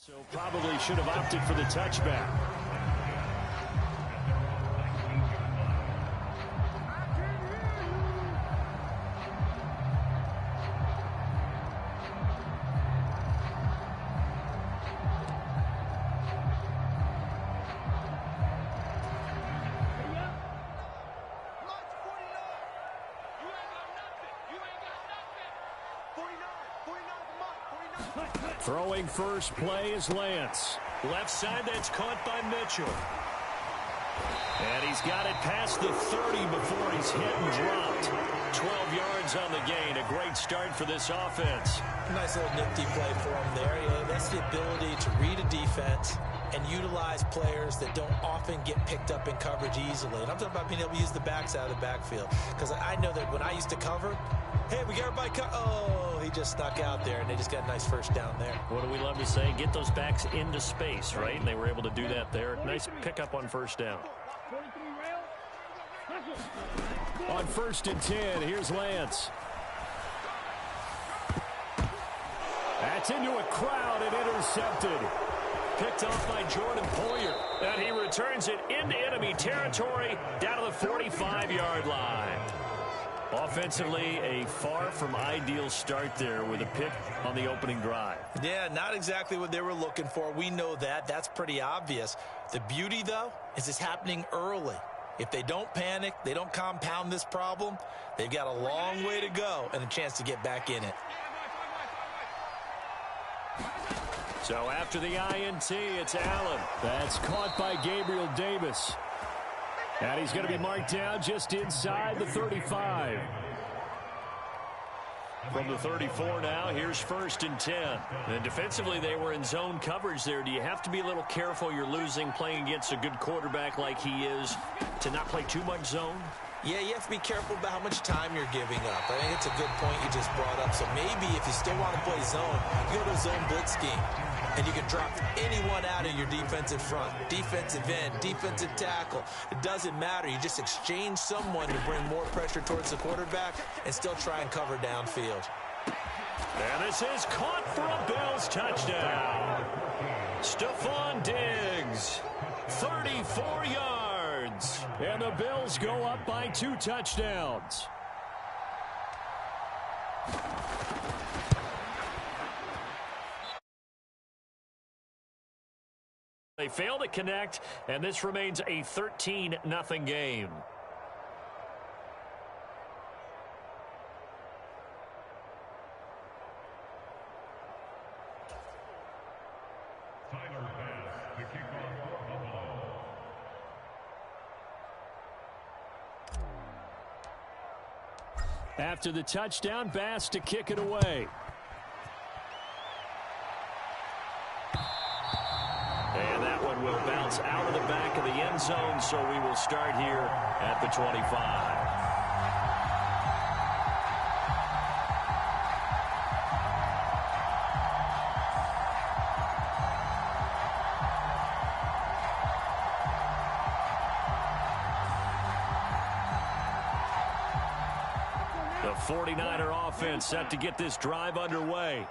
So probably should have opted for the touchback. Throwing first play is Lance. Left side, that's caught by Mitchell. And he's got it past the 30 before he's hit and dropped. 12 yards on the gain. A great start for this offense. Nice little nifty play for him there. Yeah, that's the ability to read a defense and utilize players that don't often get picked up in coverage easily. And I'm talking about being able to use the backs out of the backfield. Because I know that when I used to cover, hey, we got everybody oh, he just snuck out there, and they just got a nice first down there. What do we love to say? Get those backs into space, right? And they were able to do that there. Nice pickup on first down. On 1st and 10, here's Lance. That's into a crowd and intercepted. Picked off by Jordan Poyer. And he returns it into enemy territory down to the 45-yard line. Offensively, a far from ideal start there with a pick on the opening drive. Yeah, not exactly what they were looking for. We know that. That's pretty obvious. The beauty, though, is it's happening early. If they don't panic, they don't compound this problem, they've got a long way to go and a chance to get back in it. So after the INT, it's Allen. That's caught by Gabriel Davis. And he's going to be marked down just inside the 35. From the 34 now, here's 1st and 10. And defensively, they were in zone coverage there. Do you have to be a little careful? You're losing playing against a good quarterback like he is to not play too much zone? Yeah, you have to be careful about how much time you're giving up. I think it's a good point you just brought up. So maybe if you still want to play zone, you go to a zone blitz scheme. And you can drop anyone out of your defensive front. Defensive end, defensive tackle. It doesn't matter. You just exchange someone to bring more pressure towards the quarterback and still try and cover downfield. And this is caught for a Bills touchdown. Stephon Diggs, 34 yards. And the Bills go up by 2 touchdowns. They fail to connect, and this remains a 13-0 game. After the touchdown, Bass to kick it away. And that one will bounce out of the back of the end zone, so we will start here at the 25. The 49er offense set to get this drive underway.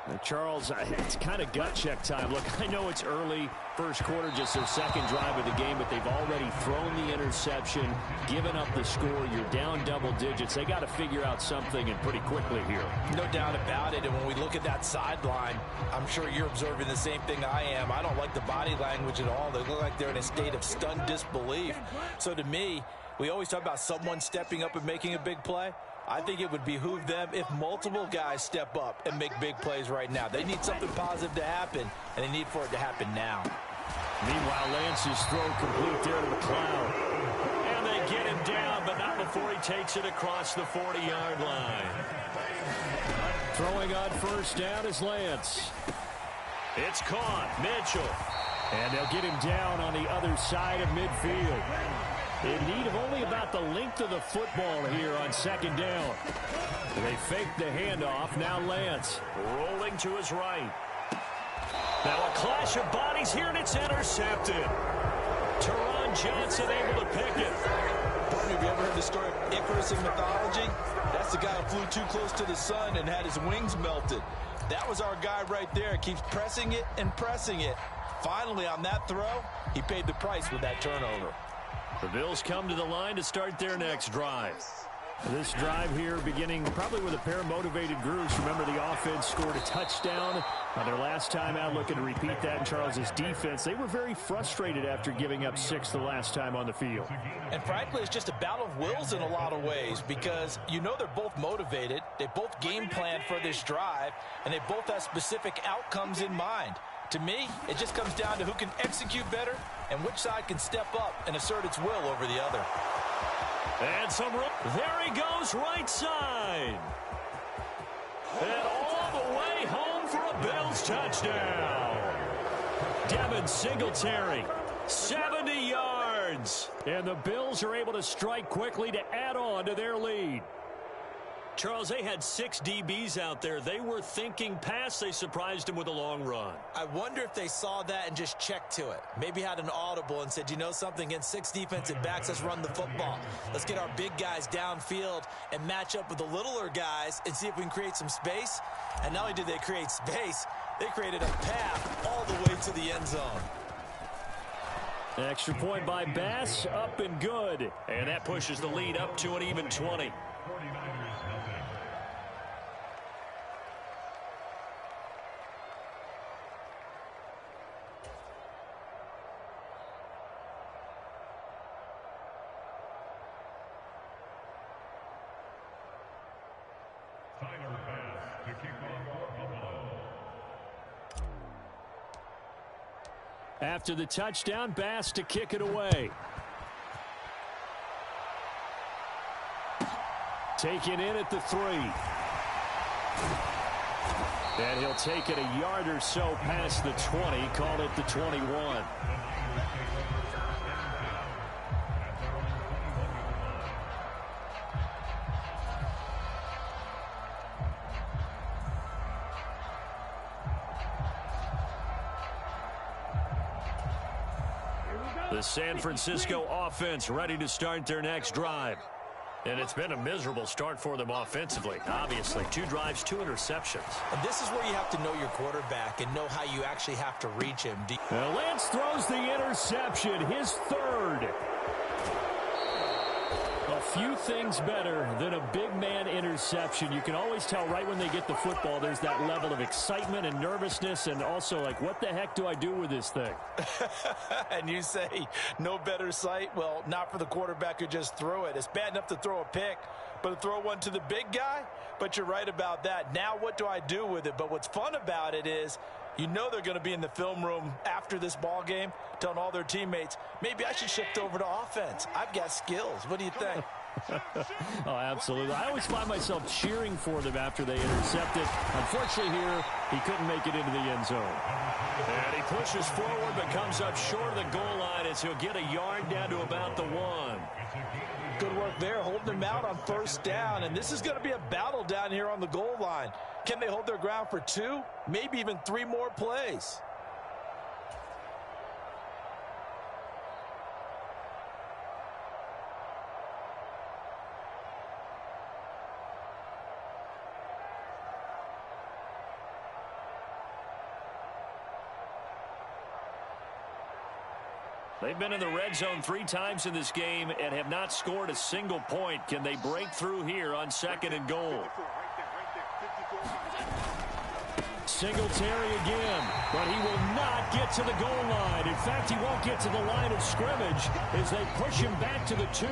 Now, Charles, it's kind of gut check time. Look, I know it's early, first quarter, just their second drive of the game, but they've already thrown the interception, given up the score. You're down double digits. They got to figure out something, and pretty quickly here. No doubt about it. And when we look at that sideline, I'm sure you're observing the same thing I am. I don't like the body language at all. They look like they're in a state of stunned disbelief. So to me, we always talk about someone stepping up and making a big play. I think it would behoove them if multiple guys step up and make big plays right now. They need something positive to happen, and they need for it to happen now. Meanwhile, Lance's throw complete there to McLeod. And they get him down, but not before he takes it across the 40-yard line. Throwing on first down is Lance. It's caught. Mitchell. And they'll get him down on the other side of midfield. In need of only about the length of the football here on second down. They fake the handoff. Now Lance rolling to his right. Now a clash of bodies here, and it's intercepted. Teron Johnson able to pick it. Partner, have you ever heard the story of Icarus in mythology? That's the guy who flew too close to the sun and had his wings melted. That was our guy right there. Keeps pressing it and pressing it. Finally, on that throw, he paid the price with that turnover. The Bills come to the line to start their next drive. This drive here beginning probably with a pair of motivated groups. Remember, the offense scored a touchdown on their last time out, looking to repeat that in Charles's defense. They were very frustrated after giving up 6 the last time on the field. And frankly, it's just a battle of wills in a lot of ways, because you know they're both motivated. They both game planned for this drive, and they both have specific outcomes in mind. To me, it just comes down to who can execute better and which side can step up and assert its will over the other. And there he goes, right side. And all the way home for a Bills touchdown. Devin Singletary, 70 yards. And the Bills are able to strike quickly to add on to their lead. Charles, they had 6 DBs out there. They were thinking pass. They surprised him with a long run. I wonder if they saw that and just checked to it. Maybe had an audible and said, you know something, against 6 defensive backs, let's run the football. Let's get our big guys downfield and match up with the littler guys and see if we can create some space. And not only did they create space, they created a path all the way to the end zone. An extra point by Bass, up and good. And that pushes the lead up to an even 20. After the touchdown, Bass to kick it away. Taken in at the 3. And he'll take it a yard or so past the 20, call it the 21. The San Francisco offense ready to start their next drive. And it's been a miserable start for them offensively. Obviously, 2 drives, 2 interceptions. And this is where you have to know your quarterback and know how you actually have to reach him. Lance throws the interception, his 3rd. A few things better than a big man interception. You can always tell right when they get the football, there's that level of excitement and nervousness, and also like, what the heck do I do with this thing? And you say no better sight? Well, not for the quarterback who just threw it. It's bad enough to throw a pick, but to throw one to the big guy? But you're right about that. Now what do I do with it? But what's fun about it is, you know they're going to be in the film room after this ball game telling all their teammates, maybe I should shift over to offense. I've got skills. What do you think? Oh, absolutely. I always find myself cheering for them after they intercept it. Unfortunately here, he couldn't make it into the end zone. And he pushes forward but comes up short of the goal line as he'll get a yard down to about the 1. Good work there, holding them out on 1st down. And this is going to be a battle down here on the goal line. Can they hold their ground for 2, maybe even 3 more plays? They've been in the red zone 3 times in this game and have not scored a single point. Can they break through here on 2nd and goal? Singletary again, but he will not get to the goal line. In fact, he won't get to the line of scrimmage as they push him back to the 2.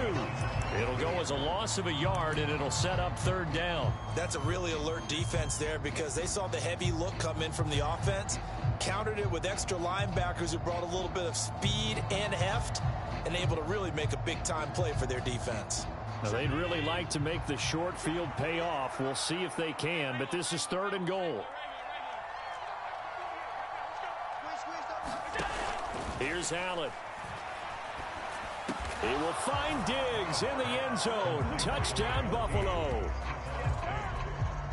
It'll go as a loss of a yard, and it'll set up 3rd down. That's a really alert defense there because they saw the heavy look come in from the offense, countered it with extra linebackers who brought a little bit of speed and heft, and able to really make a big-time play for their defense. Now, they'd really like to make the short field pay off. We'll see if they can, but this is 3rd and goal. Here's Allen. He will find Diggs in the end zone. Touchdown, Buffalo.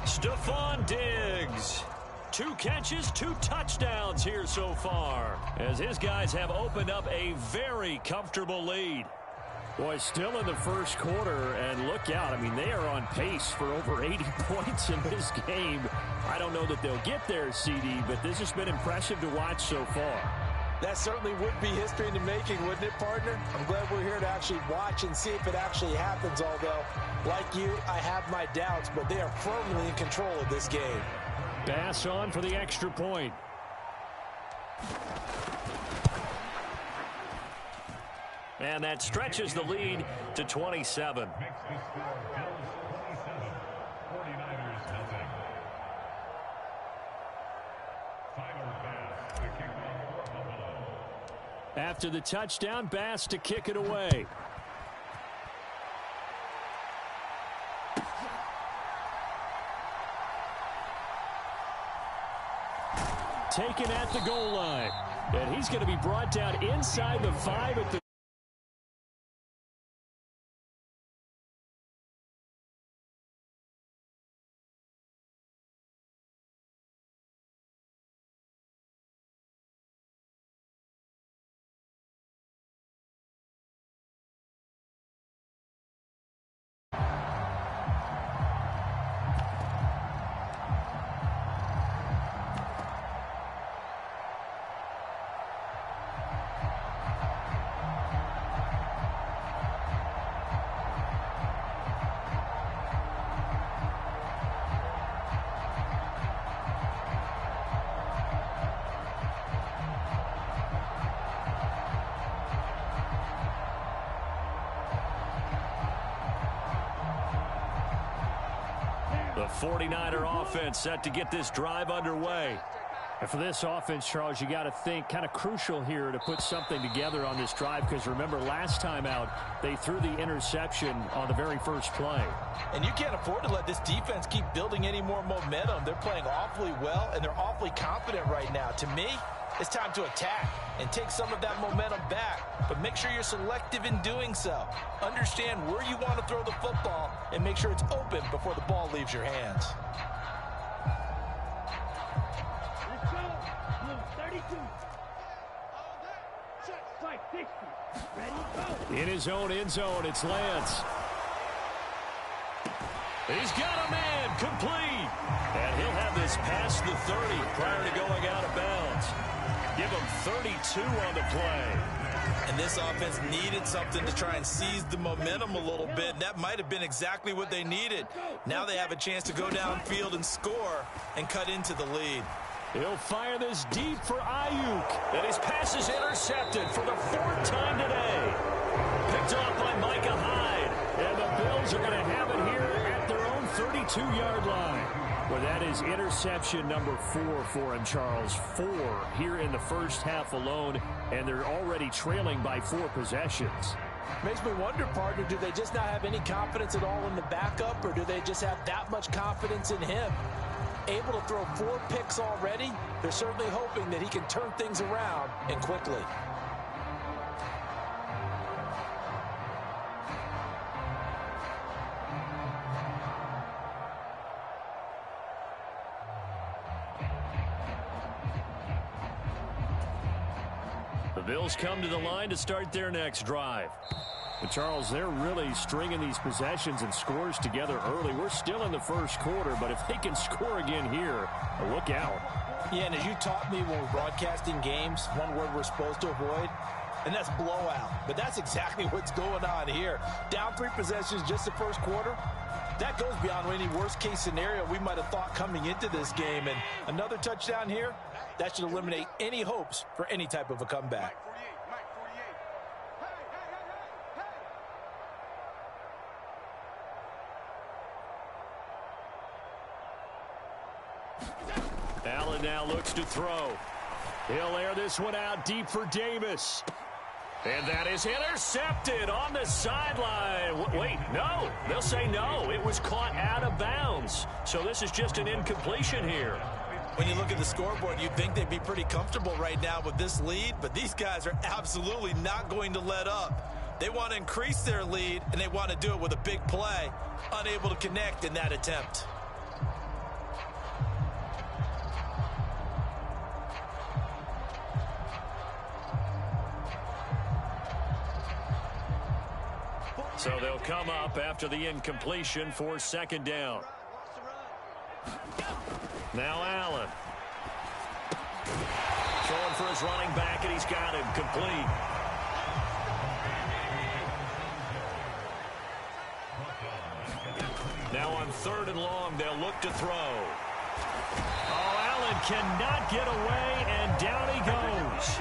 Stephon Diggs. 2 catches, 2 touchdowns here so far, as his guys have opened up a very comfortable lead. Boy, still in the first quarter, and look out. I mean, they are on pace for over 80 points in this game. I don't know that they'll get there, CD, but this has been impressive to watch so far. That certainly would be history in the making, wouldn't it, partner? I'm glad we're here to actually watch and see if it actually happens, although, like you, I have my doubts, but they are firmly in control of this game. Bass on for the extra point. And that stretches the lead to 27. After the touchdown, Bass to kick it away. Taken at the goal line. And he's going to be brought down inside the 5 at the The 49er offense set to get this drive underway. And for this offense, Charles, you got to think kind of crucial here to put something together on this drive, because remember last time out they threw the interception on the very first play. And you can't afford to let this defense keep building any more momentum. They're playing awfully well, and they're awfully confident right now. To me, it's time to attack and take some of that momentum back, but make sure you're selective in doing so. Understand where you want to throw the football and make sure it's open before the ball leaves your hands. In his own end zone, it's Lance. He's got a man, complete. And he'll have this past the 30 prior to going out of bounds. Give him 32 on the play. And this offense needed something to try and seize the momentum a little bit. And that might have been exactly what they needed. Now they have a chance to go downfield and score and cut into the lead. He'll fire this deep for Ayuk. And his pass is intercepted for the 4th time today. Picked off by Micah Hyde. And the Bills are going to have it here at their own 32-yard line. Well, that is interception number 4 for him, Charles. 4 here in the first half alone, and they're already trailing by 4 possessions. Makes me wonder, partner, do they just not have any confidence at all in the backup, or do they just have that much confidence in him? Able to throw 4 picks already, they're certainly hoping that he can turn things around and quickly. The Bills come to the line to start their next drive. But Charles, they're really stringing these possessions and scores together early. We're still in the first quarter, but if they can score again here, look out. Yeah, and as you taught me when we're broadcasting games, one word we're supposed to avoid, and that's blowout. But that's exactly what's going on here. Down 3 possessions just the first quarter. That goes beyond any worst-case scenario we might have thought coming into this game. And another touchdown here, that should eliminate any hopes for any type of a comeback. Allen now looks to throw. He'll air this one out deep for Davis. And that is intercepted on the sideline. Wait, no. They'll say no. It was caught out of bounds. So this is just an incompletion here. When you look at the scoreboard, you'd think they'd be pretty comfortable right now with this lead, but these guys are absolutely not going to let up. They want to increase their lead, and they want to do it with a big play. Unable to connect in that attempt. So they'll come up after the incompletion for second down. Now Allen. Throwing for his running back, and he's got him complete. Now on 3rd and long, they'll look to throw. Oh, Allen cannot get away, and down he goes.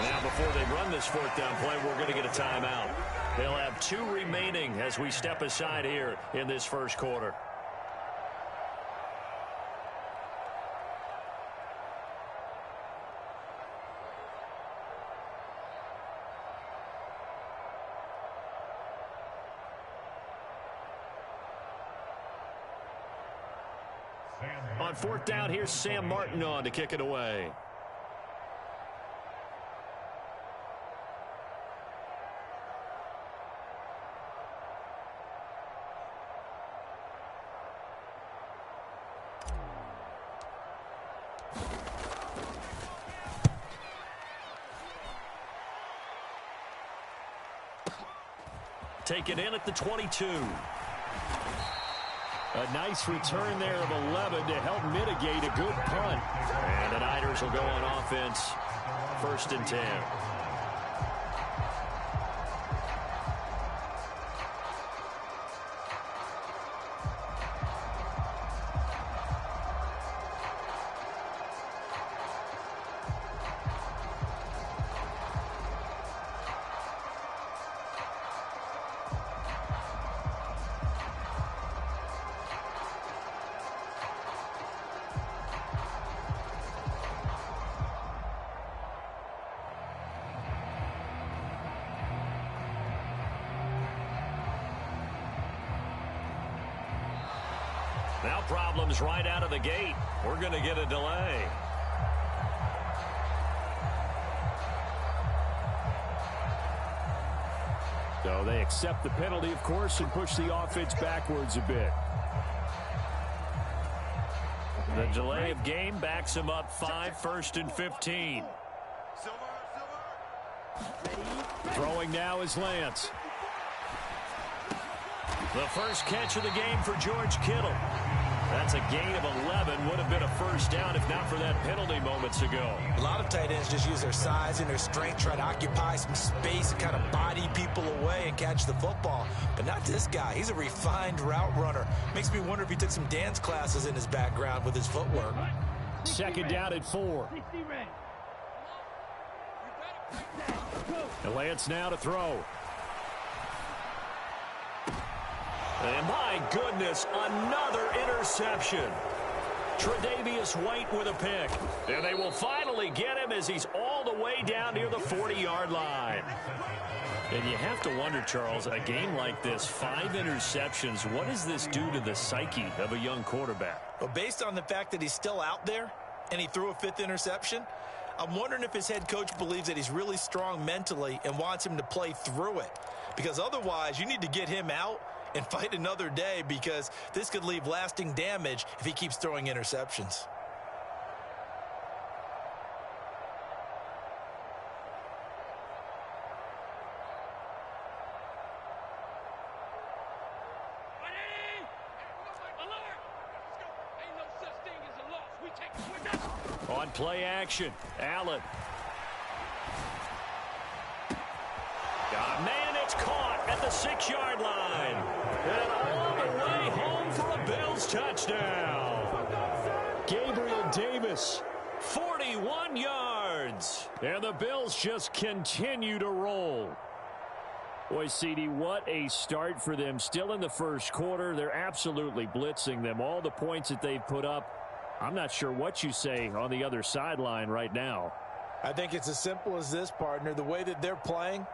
Now, before they run this 4th down play, we're going to get a timeout. They'll have 2 remaining as we step aside here in this first quarter. On 4th down, here's Sam Martin on to kick it away. Take it in at the 22. A nice return there of 11 to help mitigate a good punt. And the Niners will go on offense. 1st and 10. Now problems right out of the gate. We're going to get a delay. So they accept the penalty, of course, and push the offense backwards a bit. The delay of game backs him up 5, 1st and 15. Throwing now is Lance. The first catch of the game for George Kittle. That's a gain of 11. Would have been a first down if not for that penalty moments ago. A lot of tight ends just use their size and their strength, try to occupy some space and kind of body people away and catch the football. But not this guy. He's a refined route runner. Makes me wonder if he took some dance classes in his background with his footwork. 2nd down at 4. And Lance now to throw. And my goodness, another interception. Tre'Davious White with a pick. And they will finally get him as he's all the way down near the 40-yard line. And you have to wonder, Charles, a game like this, 5 interceptions, what does this do to the psyche of a young quarterback? Well, based on the fact that he's still out there and he threw a 5th interception, I'm wondering if his head coach believes that he's really strong mentally and wants him to play through it. Because otherwise, you need to get him out and fight another day, because this could leave lasting damage if he keeps throwing interceptions. On play action, Allen. Man, it's caught at the 6-yard line. And all the way home for a Bills touchdown. Gabriel Davis, 41 yards. And the Bills just continue to roll. Boy, CD, what a start for them. Still in the first quarter. They're absolutely blitzing them. All the points that they've put up, I'm not sure what you say on the other sideline right now. I think it's as simple as this, partner. The way that they're playing,